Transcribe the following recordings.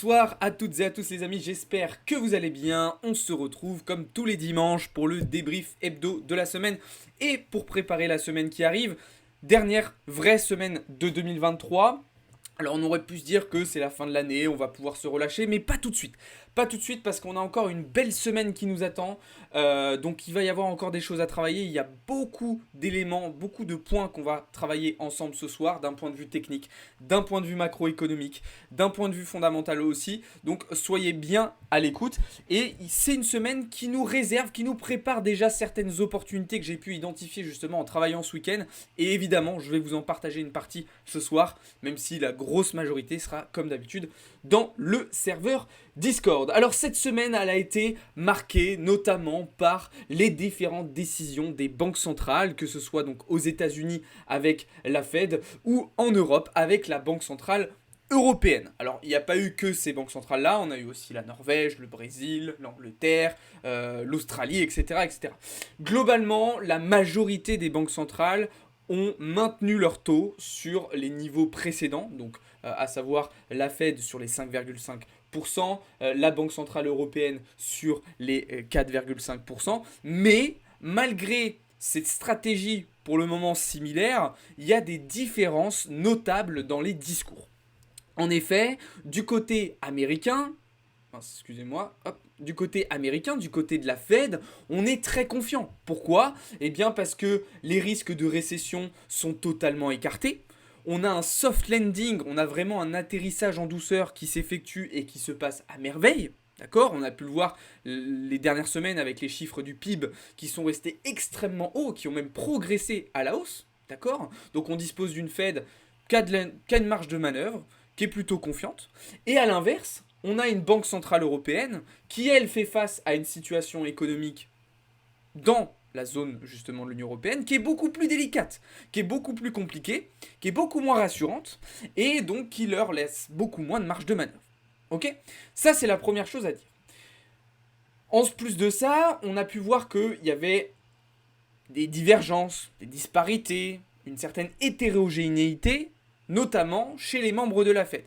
Bonsoir à toutes et à tous les amis, j'espère que vous allez bien. On se retrouve comme tous les dimanches pour le débrief hebdo de la semaine et pour préparer la semaine qui arrive. Dernière vraie semaine de 2023. Alors on aurait pu se dire que c'est la fin de l'année, on va pouvoir se relâcher, mais pas tout de suite. Pas tout de suite parce qu'on a encore une belle semaine qui nous attend. Donc il va y avoir encore des choses à travailler. Il y a beaucoup d'éléments, beaucoup de points qu'on va travailler ensemble ce soir, d'un point de vue technique, d'un point de vue macroéconomique, d'un point de vue fondamental aussi. Donc soyez bien à l'écoute. Et c'est une semaine qui nous réserve, qui nous prépare déjà certaines opportunités que j'ai pu identifier justement en travaillant ce week-end. Et évidemment, je vais vous en partager une partie ce soir, même si la grosse majorité sera comme d'habitude dans le serveur Discord. Alors cette semaine, elle a été marquée notamment par les différentes décisions des banques centrales, que ce soit donc aux États-Unis avec la Fed ou en Europe avec la Banque centrale européenne. Alors il n'y a pas eu que ces banques centrales-là, on a eu aussi la Norvège, le Brésil, l'Angleterre, l'Australie, etc., etc. Globalement, la majorité des banques centrales ont maintenu leur taux sur les niveaux précédents, donc à savoir la Fed sur les 5,5%, la Banque Centrale Européenne sur les 4,5%, mais malgré cette stratégie pour le moment similaire, il y a des différences notables dans les discours. En effet, du côté américain, excusez-moi, du côté américain, du côté de la Fed, on est très confiant. Pourquoi ? Eh bien parce que les risques de récession sont totalement écartés. On a un soft landing, on a vraiment un atterrissage en douceur qui s'effectue et qui se passe à merveille. D'accord ? On a pu le voir les dernières semaines avec les chiffres du PIB qui sont restés extrêmement hauts, qui ont même progressé à la hausse. D'accord ? Donc on dispose d'une Fed qui a une marge de manœuvre, qui est plutôt confiante. Et à l'inverse, on a une banque centrale européenne qui, elle, fait face à une situation économique dans la zone justement de l'Union européenne qui est beaucoup plus délicate, qui est beaucoup plus compliquée, qui est beaucoup moins rassurante et donc qui leur laisse beaucoup moins de marge de manœuvre. Ok ? Ça, c'est la première chose à dire. En plus de ça, on a pu voir qu'il y avait des divergences, des disparités, une certaine hétérogénéité, notamment chez les membres de la Fed.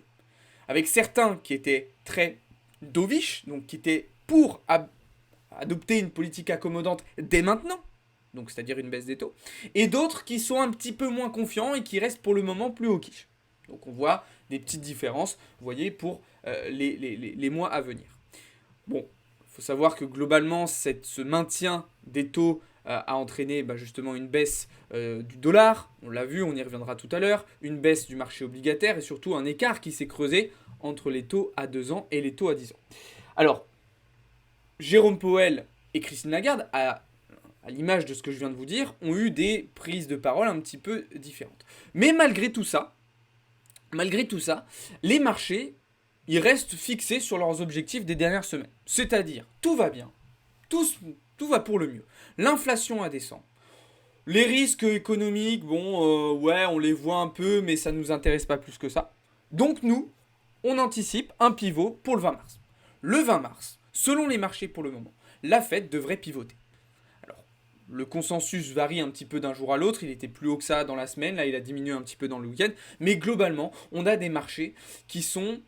Avec certains qui étaient très dovish, donc qui étaient pour adopter une politique accommodante dès maintenant, donc c'est-à-dire une baisse des taux, et d'autres qui sont un petit peu moins confiants et qui restent pour le moment plus hawkish. Donc on voit des petites différences, vous voyez, pour les mois à venir. Bon, il faut savoir que globalement, ce maintien des taux a entraîné justement une baisse du dollar, on l'a vu, on y reviendra tout à l'heure, une baisse du marché obligataire et surtout un écart qui s'est creusé entre les taux à 2 ans et les taux à 10 ans. Alors, Jérôme Powell et Christine Lagarde, à l'image de ce que je viens de vous dire, ont eu des prises de parole un petit peu différentes. Mais malgré tout ça, les marchés, ils restent fixés sur leurs objectifs des dernières semaines. C'est-à-dire, tout va bien, tout va pour le mieux. L'inflation a descendu. Les risques économiques, ouais, on les voit un peu, mais ça ne nous intéresse pas plus que ça. Donc nous, on anticipe un pivot pour le 20 mars. Le 20 mars, selon les marchés pour le moment, la Fed devrait pivoter. Alors, le consensus varie un petit peu d'un jour à l'autre, il était plus haut que ça dans la semaine, là il a diminué un petit peu dans le week-end, mais globalement, on a des marchés qui sont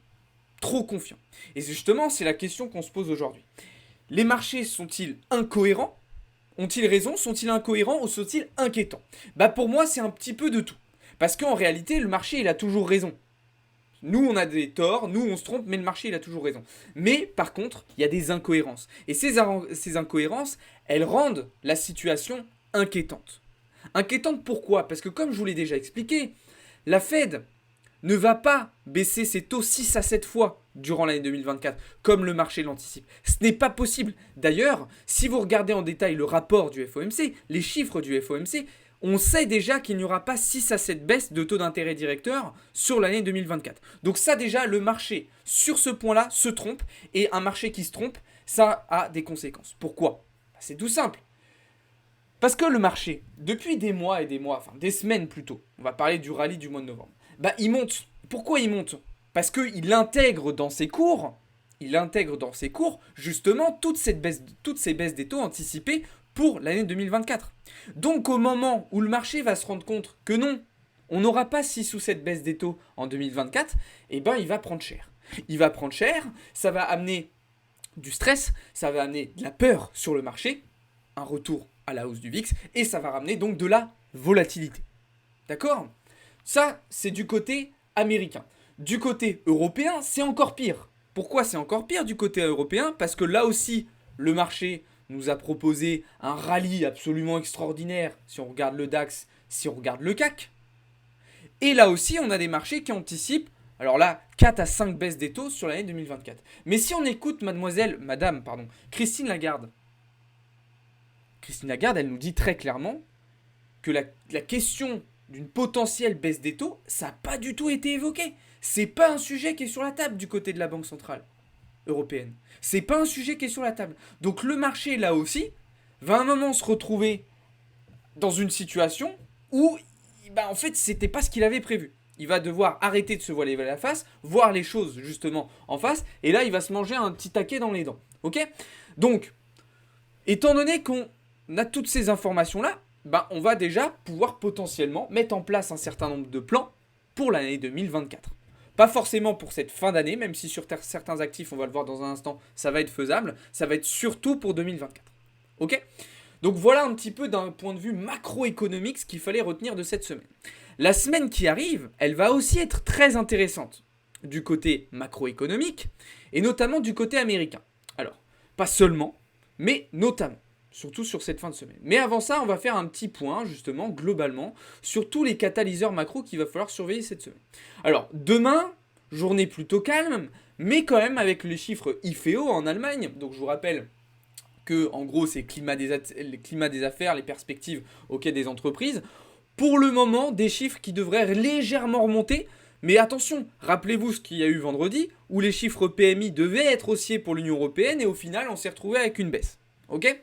trop confiants. Et justement, c'est la question qu'on se pose aujourd'hui. Les marchés sont-ils incohérents ? Ont-ils raison ? Sont-ils incohérents ou sont-ils inquiétants ? Pour moi, c'est un petit peu de tout. Parce qu'en réalité, le marché, il a toujours raison. Nous, on a des torts, nous, on se trompe, mais le marché, il a toujours raison. Mais, par contre, il y a des incohérences. Et ces incohérences, elles rendent la situation inquiétante. Inquiétante pourquoi ? Parce que, comme je vous l'ai déjà expliqué, la Fed ne va pas baisser ses taux 6 à 7 fois durant l'année 2024, comme le marché l'anticipe. Ce n'est pas possible. D'ailleurs, si vous regardez en détail le rapport du FOMC, les chiffres du FOMC, on sait déjà qu'il n'y aura pas 6 à 7 baisses de taux d'intérêt directeur sur l'année 2024. Donc ça déjà, le marché, sur ce point-là, se trompe. Et un marché qui se trompe, ça a des conséquences. Pourquoi ? C'est tout simple. Parce que le marché, depuis des mois et des mois, enfin des semaines plutôt, on va parler du rallye du mois de novembre, il monte. Pourquoi il monte ? Parce qu'il intègre dans ses cours, justement toutes ces baisses des taux anticipées pour l'année 2024. Donc au moment où le marché va se rendre compte que non, on n'aura pas 6 ou 7 baisses des taux en 2024, il va prendre cher. Il va prendre cher, ça va amener du stress, ça va amener de la peur sur le marché, un retour à la hausse du VIX, et ça va ramener donc de la volatilité. D'accord? Ça, c'est du côté américain. Du côté européen, c'est encore pire. Pourquoi c'est encore pire du côté européen? Parce que là aussi, le marché nous a proposé un rallye absolument extraordinaire si on regarde le DAX, si on regarde le CAC. Et là aussi, on a des marchés qui anticipent, alors là, 4 à 5 baisses des taux sur l'année 2024. Mais si on écoute madame, Christine Lagarde, elle nous dit très clairement que la question d'une potentielle baisse des taux, ça n'a pas du tout été évoqué. C'est pas un sujet qui est sur la table du côté de la Banque Centrale Européenne. C'est pas un sujet qui est sur la table. Donc le marché, là aussi, va à un moment se retrouver dans une situation où, en fait, c'était pas ce qu'il avait prévu. Il va devoir arrêter de se voiler la face, voir les choses justement en face, et là, il va se manger un petit taquet dans les dents. Ok? Donc, étant donné qu'on a toutes ces informations-là, on va déjà pouvoir potentiellement mettre en place un certain nombre de plans pour l'année 2024. Pas forcément pour cette fin d'année, même si sur certains actifs, on va le voir dans un instant, ça va être faisable. Ça va être surtout pour 2024. Ok? Donc voilà un petit peu d'un point de vue macroéconomique ce qu'il fallait retenir de cette semaine. La semaine qui arrive, elle va aussi être très intéressante du côté macroéconomique et notamment du côté américain. Alors, pas seulement, mais notamment. Surtout sur cette fin de semaine. Mais avant ça, on va faire un petit point, justement, globalement, sur tous les catalyseurs macro qu'il va falloir surveiller cette semaine. Alors, demain, journée plutôt calme, mais quand même avec les chiffres IFEO en Allemagne. Donc, je vous rappelle que, en gros, c'est le climat des affaires, les perspectives auxquelles des entreprises. Pour le moment, des chiffres qui devraient légèrement remonter. Mais attention, rappelez-vous ce qu'il y a eu vendredi, où les chiffres PMI devaient être haussiers pour l'Union européenne, et au final, on s'est retrouvé avec une baisse. Ok ?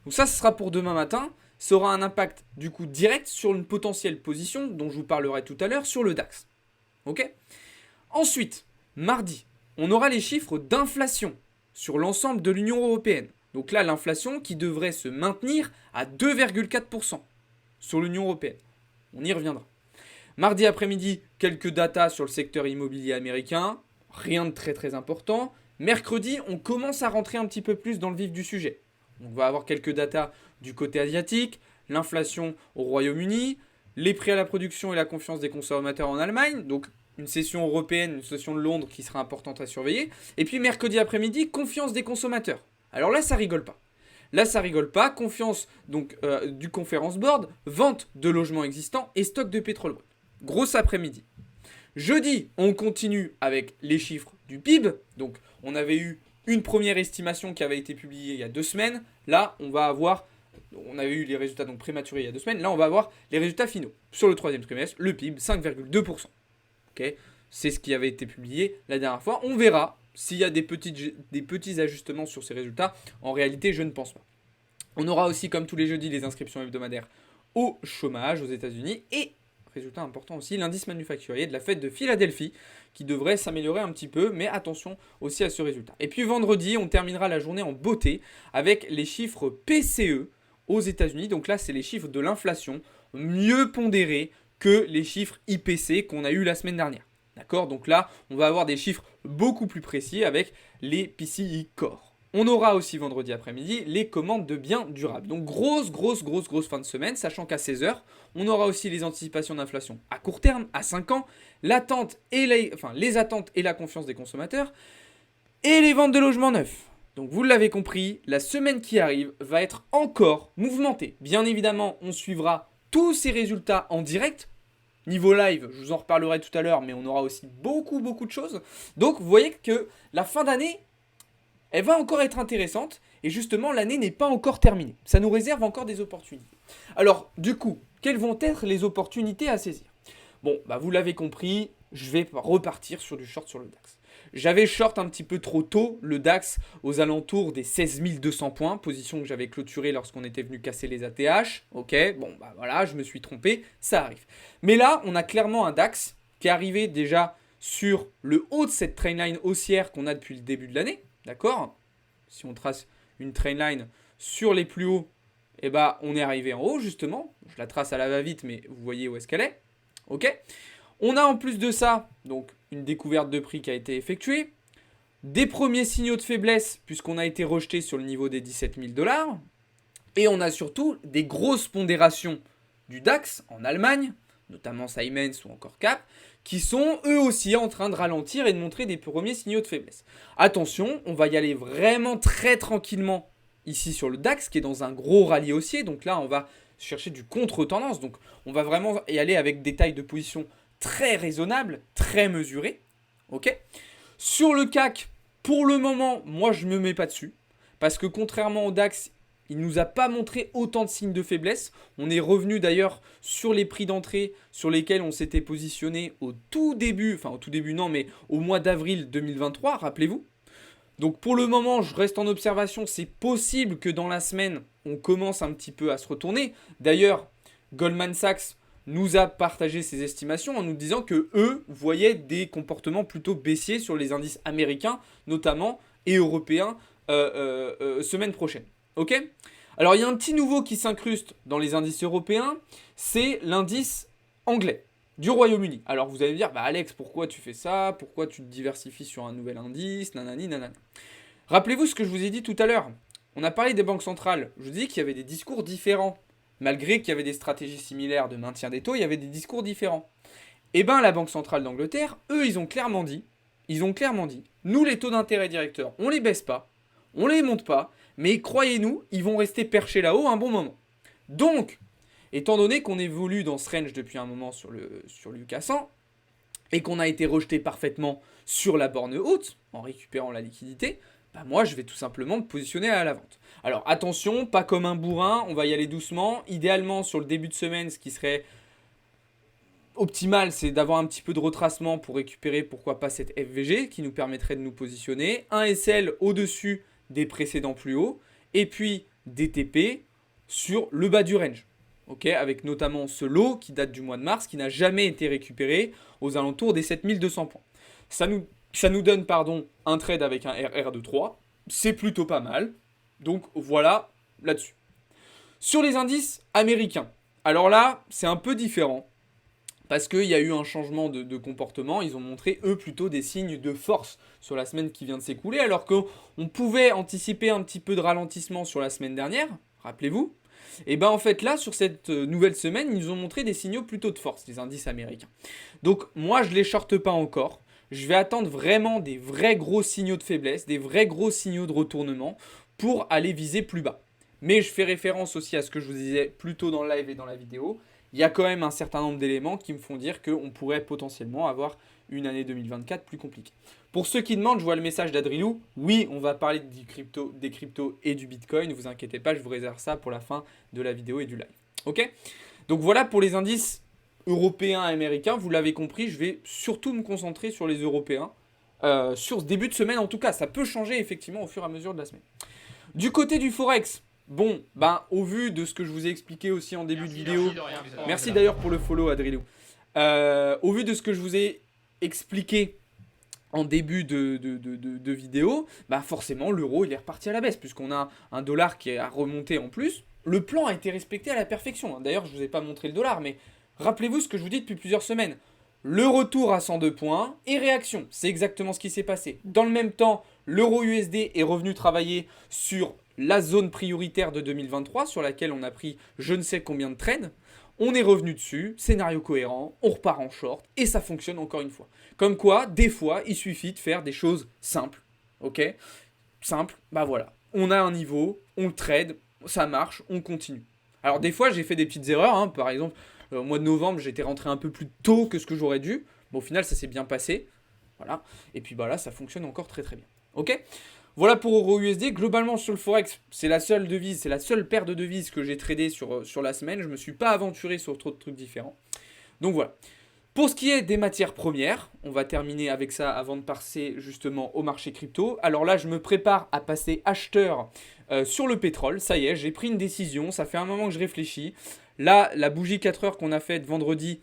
Donc ça, ce sera pour demain matin. Ça aura un impact du coup direct sur une potentielle position dont je vous parlerai tout à l'heure sur le DAX. Ok ? Ensuite, mardi, on aura les chiffres d'inflation sur l'ensemble de l'Union européenne. Donc là, l'inflation qui devrait se maintenir à 2,4% sur l'Union européenne. On y reviendra. Mardi après-midi, quelques datas sur le secteur immobilier américain. Rien de très très important. Mercredi, on commence à rentrer un petit peu plus dans le vif du sujet. On va avoir quelques datas du côté asiatique, l'inflation au Royaume-Uni, les prix à la production et la confiance des consommateurs en Allemagne, donc une session européenne, une session de Londres qui sera importante à surveiller. Et puis mercredi après-midi, confiance des consommateurs. Alors là, ça rigole pas. Là, ça rigole pas. Confiance donc du Conference Board, vente de logements existants et stock de pétrole brut. Grosse après-midi. Jeudi, on continue avec les chiffres du PIB. Donc, on avait eu une première estimation qui avait été publiée il y a 2 semaines. Là, on avait eu les résultats donc prématurés il y a 2 semaines. Là, on va avoir les résultats finaux. Sur le 3e trimestre, le PIB, 5,2%. Okay, c'est ce qui avait été publié la dernière fois. On verra s'il y a des petits ajustements sur ces résultats. En réalité, je ne pense pas. On aura aussi, comme tous les jeudis, les inscriptions hebdomadaires au chômage aux États-Unis. Et, résultat important aussi, l'indice manufacturier de la fête de Philadelphie, qui devrait s'améliorer un petit peu, mais attention aussi à ce résultat. Et puis vendredi, on terminera la journée en beauté avec les chiffres PCE aux États-Unis. Donc là, c'est les chiffres de l'inflation, mieux pondérés que les chiffres IPC qu'on a eu la semaine dernière. D'accord ? Donc là, on va avoir des chiffres beaucoup plus précis avec les PCI Core. On aura aussi vendredi après-midi les commandes de biens durables. Donc grosse fin de semaine, sachant qu'à 16h, on aura aussi les anticipations d'inflation à court terme, à 5 ans, les attentes et la confiance des consommateurs, et les ventes de logements neufs. Donc vous l'avez compris, la semaine qui arrive va être encore mouvementée. Bien évidemment, on suivra tous ces résultats en direct. Niveau live, je vous en reparlerai tout à l'heure, mais on aura aussi beaucoup de choses. Donc vous voyez que la fin d'année, elle va encore être intéressante et justement l'année n'est pas encore terminée. Ça nous réserve encore des opportunités. Alors du coup, quelles vont être les opportunités à saisir ? Bon, vous l'avez compris, je vais repartir sur du short sur le DAX. J'avais short un petit peu trop tôt le DAX aux alentours des 16 200 points, position que j'avais clôturée lorsqu'on était venu casser les ATH. Ok, bon voilà, je me suis trompé, ça arrive. Mais là, on a clairement un DAX qui est arrivé déjà sur le haut de cette trainline haussière qu'on a depuis le début de l'année. D'accord ? Si on trace une trainline sur les plus hauts, on est arrivé en haut justement. Je la trace à la va-vite, mais vous voyez où est-ce qu'elle est. Ok ? On a en plus de ça, donc une découverte de prix qui a été effectuée, des premiers signaux de faiblesse puisqu'on a été rejeté sur le niveau des 17 000 $, et on a surtout des grosses pondérations du DAX en Allemagne, notamment Siemens ou encore Cap, qui sont eux aussi en train de ralentir et de montrer des premiers signaux de faiblesse. Attention, on va y aller vraiment très tranquillement ici sur le DAX qui est dans un gros rallye haussier, donc là on va chercher du contre-tendance, donc on va vraiment y aller avec des tailles de position très raisonnables, très mesurées, ok. Sur le CAC, pour le moment, moi je ne me mets pas dessus, parce que contrairement au DAX, il ne nous a pas montré autant de signes de faiblesse. On est revenu d'ailleurs sur les prix d'entrée sur lesquels on s'était positionné au tout début, enfin au tout début non, mais au mois d'avril 2023, rappelez-vous. Donc pour le moment, je reste en observation. C'est possible que dans la semaine, on commence un petit peu à se retourner. D'ailleurs, Goldman Sachs nous a partagé ses estimations en nous disant que eux voyaient des comportements plutôt baissiers sur les indices américains, notamment, et européens, semaine prochaine. Ok ? Alors il y a un petit nouveau qui s'incruste dans les indices européens, c'est l'indice anglais du Royaume-Uni. Alors vous allez me dire, bah Alex, pourquoi tu fais ça? Pourquoi tu te diversifies sur un nouvel indice? Nanani, nanana. Rappelez-vous ce que je vous ai dit tout à l'heure. On a parlé des banques centrales. Je vous dis qu'il y avait des discours différents. Malgré qu'il y avait des stratégies similaires de maintien des taux, il y avait des discours différents. Eh bien la Banque centrale d'Angleterre, eux, ils ont clairement dit, nous les taux d'intérêt directeurs, on les baisse pas, on les monte pas, mais croyez-nous, ils vont rester perchés là-haut un bon moment. Donc, étant donné qu'on évolue dans ce range depuis un moment sur l'UK 100, et qu'on a été rejeté parfaitement sur la borne haute, en récupérant la liquidité, bah moi je vais tout simplement me positionner à la vente. Alors attention, pas comme un bourrin, on va y aller doucement. Idéalement sur le début de semaine, ce qui serait optimal, c'est d'avoir un petit peu de retracement pour récupérer, pourquoi pas, cette FVG qui nous permettrait de nous positionner. Un SL au-dessus des précédents plus hauts, et puis des TP sur le bas du range. Okay, avec notamment ce lot qui date du mois de mars, qui n'a jamais été récupéré aux alentours des 7200 points. Ça nous donne un trade avec un RR de 3. C'est plutôt pas mal. Donc voilà là-dessus. Sur les indices américains, alors là, c'est un peu différent. Parce qu'il y a eu un changement de comportement. Ils ont montré, eux, plutôt des signes de force sur la semaine qui vient de s'écouler. Alors qu'on pouvait anticiper un petit peu de ralentissement sur la semaine dernière. Rappelez-vous. Et bien en fait là, sur cette nouvelle semaine, ils nous ont montré des signaux plutôt de force, les indices américains. Donc moi, je ne les shorte pas encore. Je vais attendre vraiment des vrais gros signaux de faiblesse, des vrais gros signaux de retournement pour aller viser plus bas. Mais je fais référence aussi à ce que je vous disais plus tôt dans le live et dans la vidéo. Il y a quand même un certain nombre d'éléments qui me font dire qu'on pourrait potentiellement avoir une année 2024 plus compliquée. Pour ceux qui demandent, je vois le message d'Adrilou. Oui, on va parler des cryptos et du Bitcoin. Ne vous inquiétez pas, je vous réserve ça pour la fin de la vidéo et du live. Ok ? Donc voilà pour les indices européens et américains. Vous l'avez compris, je vais surtout me concentrer sur les européens. Sur ce début de semaine en tout cas. Ça peut changer effectivement au fur et à mesure de la semaine. Du côté du Forex, bon, au vu de ce que je vous ai expliqué aussi en début de vidéo. Merci d'ailleurs pour le follow, Adrilou. Au vu de ce que je vous ai expliqué en début de vidéo, forcément l'euro il est reparti à la baisse puisqu'on a un dollar qui a remonté en plus. Le plan a été respecté à la perfection. D'ailleurs, je ne vous ai pas montré le dollar, mais rappelez-vous ce que je vous dis depuis plusieurs semaines. Le retour à 102 points et réaction. C'est exactement ce qui s'est passé. Dans le même temps, l'euro USD est revenu travailler sur la zone prioritaire de 2023 sur laquelle on a pris je ne sais combien de trades. On est revenu dessus, scénario cohérent, on repart en short et ça fonctionne encore une fois. Comme quoi, des fois, il suffit de faire des choses simples. Ok ? Simple, voilà. On a un niveau, on le trade, ça marche, on continue. Alors des fois, j'ai fait des petites erreurs. Par exemple, au mois de novembre, j'étais rentré un peu plus tôt que ce que j'aurais dû. Au final, ça s'est bien passé. Voilà. Et puis là, ça fonctionne encore très très bien. Ok ? Voilà pour Euro-USD. Globalement, sur le Forex, c'est la seule devise, c'est la seule paire de devises que j'ai tradé sur la semaine. Je ne me suis pas aventuré sur trop de trucs différents. Donc voilà. Pour ce qui est des matières premières, on va terminer avec ça avant de passer justement au marché crypto. Alors là, je me prépare à passer acheteur sur le pétrole. Ça y est, j'ai pris une décision. Ça fait un moment que je réfléchis. Là, la bougie 4 heures qu'on a faite vendredi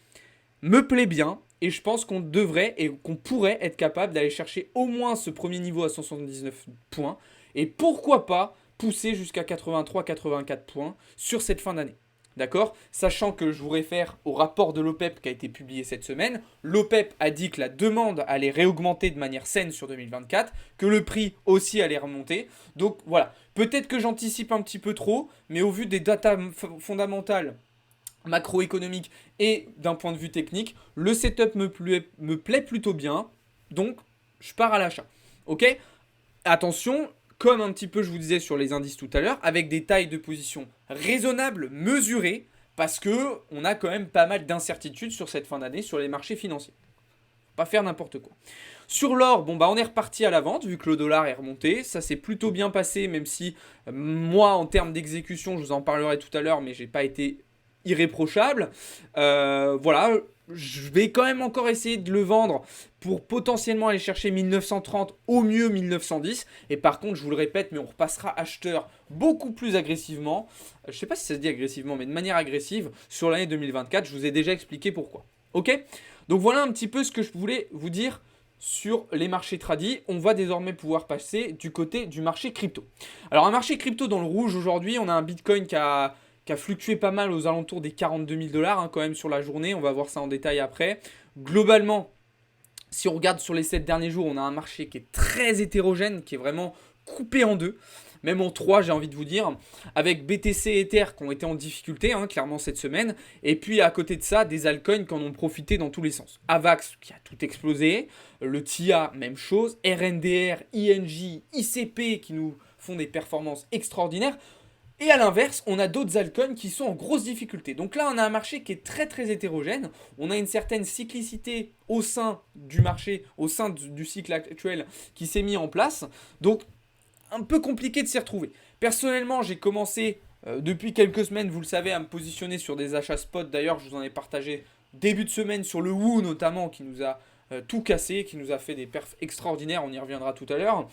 me plaît bien. Et je pense qu'on devrait et qu'on pourrait être capable d'aller chercher au moins ce premier niveau à 179 points. Et pourquoi pas pousser jusqu'à 83-84 points sur cette fin d'année. D'accord? Sachant que je vous réfère au rapport de l'OPEP qui a été publié cette semaine. L'OPEP a dit que la demande allait réaugmenter de manière saine sur 2024, que le prix aussi allait remonter. Donc voilà, peut-être que j'anticipe un petit peu trop, mais au vu des datas fondamentales macroéconomiques et d'un point de vue technique, le setup me plaît plutôt bien. Donc je pars à l'achat. Ok? Attention, comme un petit peu je vous disais sur les indices tout à l'heure, avec des tailles de position raisonnables, mesurées, parce que on a quand même pas mal d'incertitudes sur cette fin d'année sur les marchés financiers. Pas faire n'importe quoi. Sur l'or, bon bah on est reparti à la vente vu que le dollar est remonté. Ça s'est plutôt bien passé, même si moi en termes d'exécution, je vous en parlerai tout à l'heure, mais j'ai pas été irréprochable. Voilà, je vais quand même encore essayer de le vendre pour potentiellement aller chercher 1930, au mieux 1910. Et par contre, je vous le répète, mais on repassera acheteur beaucoup plus agressivement. Je sais pas si ça se dit agressivement, mais de manière agressive sur l'année 2024. Je vous ai déjà expliqué pourquoi. Ok? Donc voilà un petit peu ce que je voulais vous dire sur les marchés tradis. On va désormais pouvoir passer du côté du marché crypto. Alors un marché crypto dans le rouge aujourd'hui, on a un Bitcoin qui a fluctué pas mal aux alentours des 42 000 dollars quand même sur la journée. On va voir ça en détail après. Globalement, si on regarde sur les 7 derniers jours, on a un marché qui est très hétérogène, qui est vraiment coupé en deux. Même en 3, j'ai envie de vous dire, avec BTC et Ether qui ont été en difficulté, clairement cette semaine. Et puis à côté de ça, des altcoins qui en ont profité dans tous les sens. Avax qui a tout explosé, le TIA, même chose, RNDR, INJ, ICP qui nous font des performances extraordinaires. Et à l'inverse, on a d'autres altcoins qui sont en grosse difficulté. Donc là, on a un marché qui est très très hétérogène. On a une certaine cyclicité au sein du marché, au sein du cycle actuel qui s'est mis en place. Donc un peu compliqué de s'y retrouver. Personnellement, j'ai commencé depuis quelques semaines, vous le savez, à me positionner sur des achats spot. D'ailleurs, je vous en ai partagé début de semaine sur le WOO notamment, qui nous a tout cassé, qui nous a fait des perfs extraordinaires. On y reviendra tout à l'heure.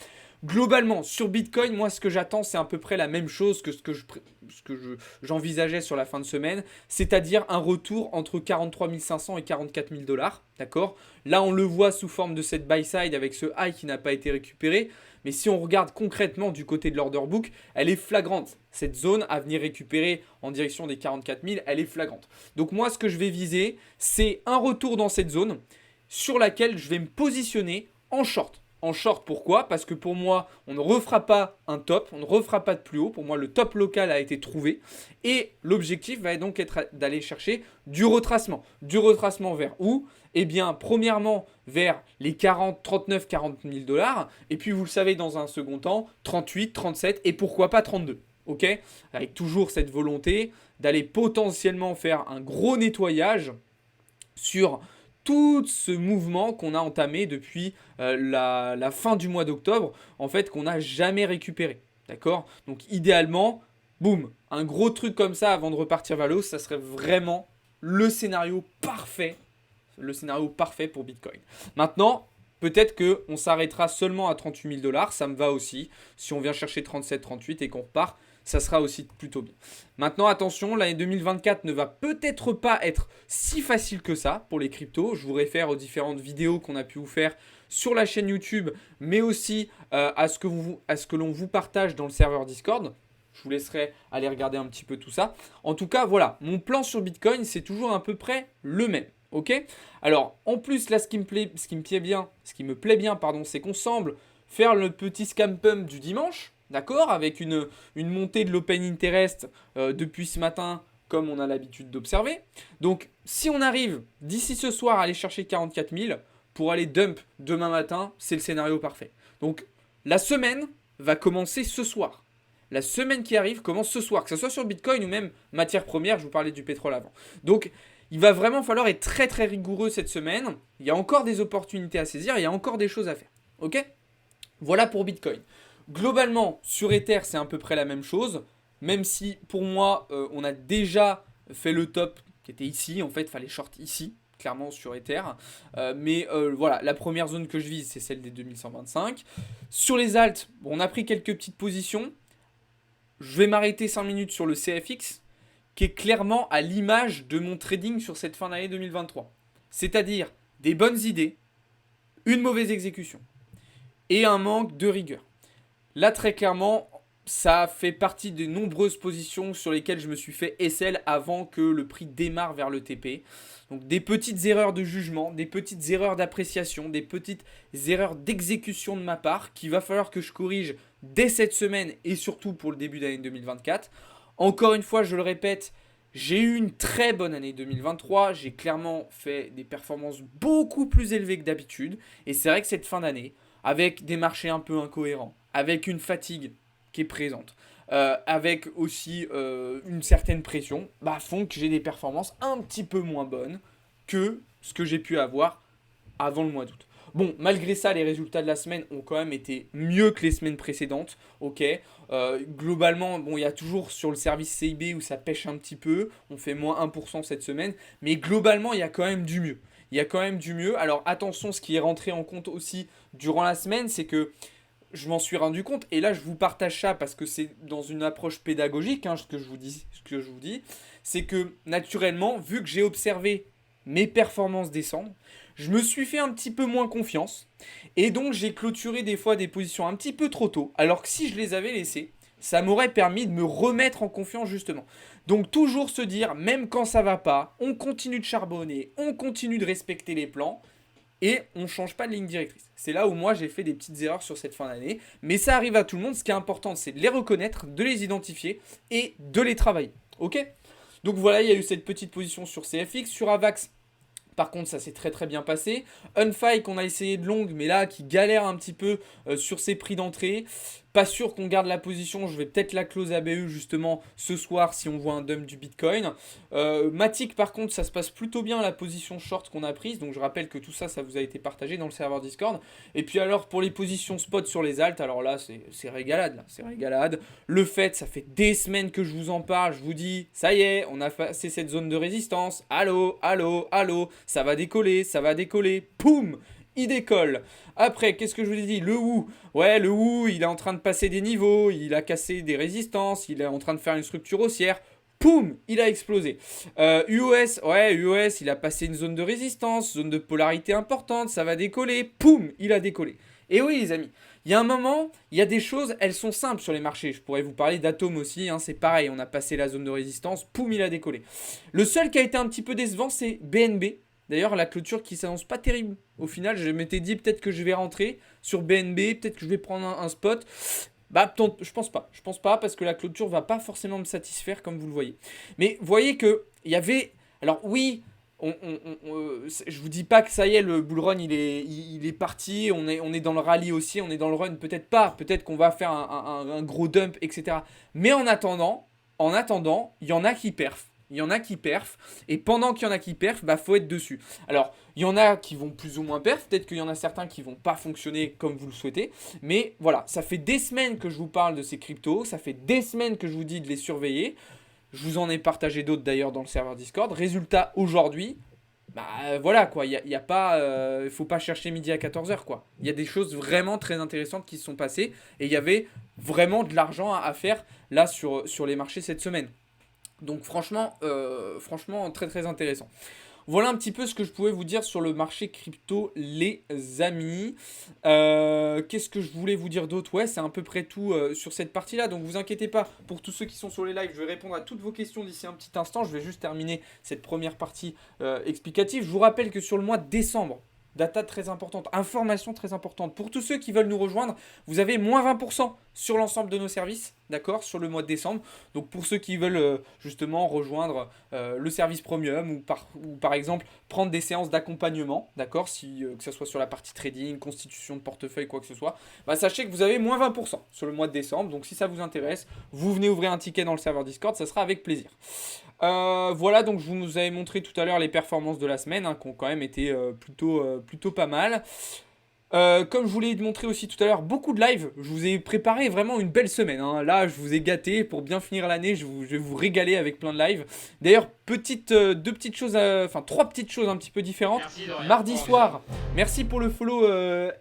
Globalement, sur Bitcoin, moi, ce que j'attends, c'est à peu près la même chose que ce que j'envisageais sur la fin de semaine, c'est-à-dire un retour entre 43 500 et 44 000 dollars, d'accord? Là, on le voit sous forme de cette buy side avec ce high qui n'a pas été récupéré, mais si on regarde concrètement du côté de l'order book, elle est flagrante. Cette zone à venir récupérer en direction des 44 000, elle est flagrante. Donc moi, ce que je vais viser, c'est un retour dans cette zone sur laquelle je vais me positionner en short. En short, pourquoi? Parce que pour moi, on ne refera pas un top, on ne refera pas de plus haut. Pour moi, le top local a été trouvé. Et l'objectif va donc être d'aller chercher du retracement. Du retracement vers où? Eh bien, premièrement, vers les 40, 39, 40 000 dollars. Et puis, vous le savez, dans un second temps, 38, 37 et pourquoi pas 32. Ok? Avec toujours cette volonté d'aller potentiellement faire un gros nettoyage sur tout ce mouvement qu'on a entamé depuis la fin du mois d'octobre, en fait, qu'on n'a jamais récupéré. D'accord? Donc, idéalement, boum, un gros truc comme ça avant de repartir vers le haut, ça serait vraiment le scénario parfait. Le scénario parfait pour Bitcoin. Maintenant, peut-être qu'on s'arrêtera seulement à 38 000 dollars, ça me va aussi. Si on vient chercher 37, 38 et qu'on repart, ça sera aussi plutôt bien. Maintenant, attention, l'année 2024 ne va peut-être pas être si facile que ça pour les cryptos. Je vous réfère aux différentes vidéos qu'on a pu vous faire sur la chaîne YouTube, mais aussi à ce que l'on vous partage dans le serveur Discord. Je vous laisserai aller regarder un petit peu tout ça. En tout cas, voilà, mon plan sur Bitcoin, c'est toujours à peu près le même. Ok? Alors, en plus, là, ce qui me plaît bien, c'est qu'on semble faire le petit scam pump du dimanche. D'accord? Avec une montée de l'open interest depuis ce matin, comme on a l'habitude d'observer. Donc, si on arrive d'ici ce soir à aller chercher 44 000 pour aller dump demain matin, c'est le scénario parfait. Donc, la semaine va commencer ce soir. La semaine qui arrive commence ce soir, que ce soit sur Bitcoin ou même matière première, je vous parlais du pétrole avant. Donc, il va vraiment falloir être très très rigoureux cette semaine. Il y a encore des opportunités à saisir, il y a encore des choses à faire. Ok? Voilà pour Bitcoin. Globalement, sur Ether, c'est à peu près la même chose. Même si, pour moi, on a déjà fait le top qui était ici. En fait, il fallait short ici, clairement, sur Ether. Mais voilà, la première zone que je vise, c'est celle des 2125. Sur les alts, on a pris quelques petites positions. Je vais m'arrêter 5 minutes sur le CFX, qui est clairement à l'image de mon trading sur cette fin d'année 2023. C'est-à-dire des bonnes idées, une mauvaise exécution et un manque de rigueur. Là, très clairement, ça fait partie des nombreuses positions sur lesquelles je me suis fait SL avant que le prix démarre vers le TP. Donc des petites erreurs de jugement, des petites erreurs d'appréciation, des petites erreurs d'exécution de ma part qu'il va falloir que je corrige dès cette semaine et surtout pour le début d'année 2024. Encore une fois, je le répète, j'ai eu une très bonne année 2023. J'ai clairement fait des performances beaucoup plus élevées que d'habitude. Et c'est vrai que cette fin d'année, avec des marchés un peu incohérents, avec une fatigue qui est présente, avec aussi une certaine pression, font que j'ai des performances un petit peu moins bonnes que ce que j'ai pu avoir avant le mois d'août. Bon, malgré ça, les résultats de la semaine ont quand même été mieux que les semaines précédentes. Ok. Globalement, bon, il y a toujours sur le service CIB où ça pêche un petit peu. On fait moins 1% cette semaine. Mais globalement, il y a quand même du mieux. Il y a quand même du mieux. Alors attention, ce qui est rentré en compte aussi durant la semaine, c'est que je m'en suis rendu compte. Et là, je vous partage ça parce que c'est dans une approche pédagogique, ce que je vous dis. C'est que naturellement, vu que j'ai observé mes performances descendre, je me suis fait un petit peu moins confiance et donc j'ai clôturé des fois des positions un petit peu trop tôt, alors que si je les avais laissées, ça m'aurait permis de me remettre en confiance justement. Donc toujours se dire, même quand ça va pas, on continue de charbonner, on continue de respecter les plans et on ne change pas de ligne directrice. C'est là où moi j'ai fait des petites erreurs sur cette fin d'année, mais ça arrive à tout le monde. Ce qui est important, c'est de les reconnaître, de les identifier et de les travailler. Ok ? Donc voilà, il y a eu cette petite position sur CFX, sur AVAX. Par contre, ça s'est très très bien passé. Unfy qu'on a essayé de longue, mais là qui galère un petit peu sur ses prix d'entrée. Pas sûr qu'on garde la position. Je vais peut-être la close ABE justement ce soir si on voit un dump du Bitcoin. Matic par contre, ça se passe plutôt bien la position short qu'on a prise. Donc je rappelle que tout ça, ça vous a été partagé dans le serveur Discord. Et puis alors pour les positions spot sur les alts, alors là c'est régalade. Là, c'est régalade. Le fait, ça fait des semaines que je vous en parle. Je vous dis, ça y est, on a passé cette zone de résistance. Allô, allô, allô. Ça va décoller, ça va décoller. Poum! Il décolle. Après, qu'est-ce que je vous ai dit? Le Wu. Ouais, le Wu, il est en train de passer des niveaux, il a cassé des résistances, il est en train de faire une structure haussière. Poum, il a explosé. UOS, ouais, UOS, il a passé une zone de résistance, zone de polarité importante, ça va décoller. Poum, il a décollé. Et oui, les amis, il y a un moment, il y a des choses, elles sont simples sur les marchés. Je pourrais vous parler d'Atom aussi, c'est pareil, on a passé la zone de résistance, poum, il a décollé. Le seul qui a été un petit peu décevant, c'est BNB. D'ailleurs, la clôture qui s'annonce pas terrible. Au final, je m'étais dit peut-être que je vais rentrer sur BNB, peut-être que je vais prendre un spot. Je pense pas. Je pense pas parce que la clôture va pas forcément me satisfaire comme vous le voyez. Mais vous voyez que il y avait. Alors oui, je vous dis pas que ça y est, le bull run il est parti. On est dans le rallye aussi, on est dans le run. Peut-être pas. Peut-être qu'on va faire un gros dump, etc. Mais en attendant, il y en a qui perfent. Il y en a qui perfent, et pendant qu'il y en a qui perfent, faut être dessus. Alors, il y en a qui vont plus ou moins perf, peut-être qu'il y en a certains qui vont pas fonctionner comme vous le souhaitez, mais voilà, ça fait des semaines que je vous parle de ces cryptos, ça fait des semaines que je vous dis de les surveiller, je vous en ai partagé d'autres d'ailleurs dans le serveur Discord. Résultat, aujourd'hui, voilà quoi, il y a pas, faut pas chercher midi à 14h quoi. Il y a des choses vraiment très intéressantes qui se sont passées, et il y avait vraiment de l'argent à faire là sur les marchés cette semaine. Donc franchement, très très intéressant. Voilà un petit peu ce que je pouvais vous dire sur le marché crypto, les amis. Qu'est-ce que je voulais vous dire d'autre? Ouais, c'est à peu près tout sur cette partie-là. Donc vous inquiétez pas, pour tous ceux qui sont sur les lives, je vais répondre à toutes vos questions d'ici un petit instant. Je vais juste terminer cette première partie explicative. Je vous rappelle que sur le mois de décembre, data très importante, information très importante. Pour tous ceux qui veulent nous rejoindre, vous avez moins 20% sur l'ensemble de nos services, d'accord, sur le mois de décembre. Donc pour ceux qui veulent justement rejoindre le service premium ou par exemple prendre des séances d'accompagnement, d'accord, que ce soit sur la partie trading, constitution de portefeuille, quoi que ce soit, sachez que vous avez moins 20% sur le mois de décembre. Donc si ça vous intéresse, vous venez ouvrir un ticket dans le serveur Discord, ça sera avec plaisir. Voilà, donc je vous avais montré tout à l'heure les performances de la semaine qui ont quand même été plutôt pas mal. Comme je vous l'ai montré aussi tout à l'heure, beaucoup de live. Je vous ai préparé vraiment une belle semaine. Là, je vous ai gâté pour bien finir l'année. Je vais vous régaler avec plein de live. D'ailleurs, trois petites choses un petit peu différentes. Mardi soir, merci pour le follow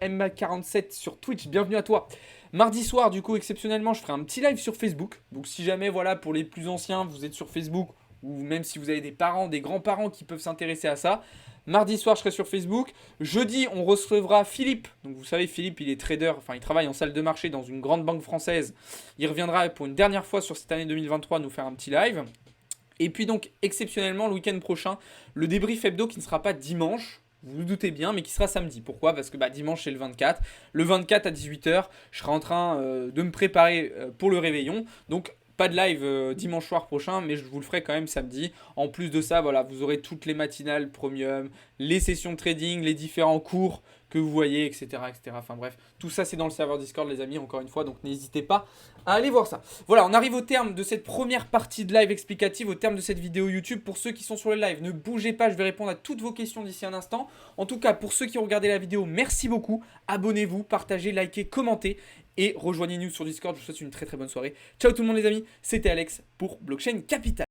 M47 sur Twitch. Bienvenue à toi. Mardi soir, du coup, exceptionnellement, je ferai un petit live sur Facebook. Donc, si jamais, voilà, pour les plus anciens, vous êtes sur Facebook, ou même si vous avez des parents, des grands-parents qui peuvent s'intéresser à ça, Mardi soir, je serai sur Facebook. Jeudi, on recevra Philippe. Donc vous savez, Philippe, il est trader, enfin il travaille en salle de marché dans une grande banque française. Il reviendra pour une dernière fois sur cette année 2023 nous faire un petit live. Et puis donc, exceptionnellement, le week-end prochain, le débrief hebdo qui ne sera pas dimanche, vous vous doutez bien, mais qui sera samedi. Pourquoi? Parce que dimanche, c'est le 24. Le 24 à 18h, je serai en train de me préparer pour le réveillon. Donc, pas de live dimanche soir prochain, mais je vous le ferai quand même samedi. En plus de ça, voilà, vous aurez toutes les matinales premium, les sessions de trading, les différents cours que vous voyez, etc., etc. Enfin bref, tout ça c'est dans le serveur Discord les amis, encore une fois, donc n'hésitez pas à aller voir ça. Voilà, on arrive au terme de cette première partie de live explicative, au terme de cette vidéo YouTube. Pour ceux qui sont sur le live, ne bougez pas, je vais répondre à toutes vos questions d'ici un instant. En tout cas, pour ceux qui ont regardé la vidéo, merci beaucoup. Abonnez-vous, partagez, likez, commentez et rejoignez-nous sur Discord. Je vous souhaite une très très bonne soirée. Ciao tout le monde les amis, c'était Alex pour Blockchain Capital.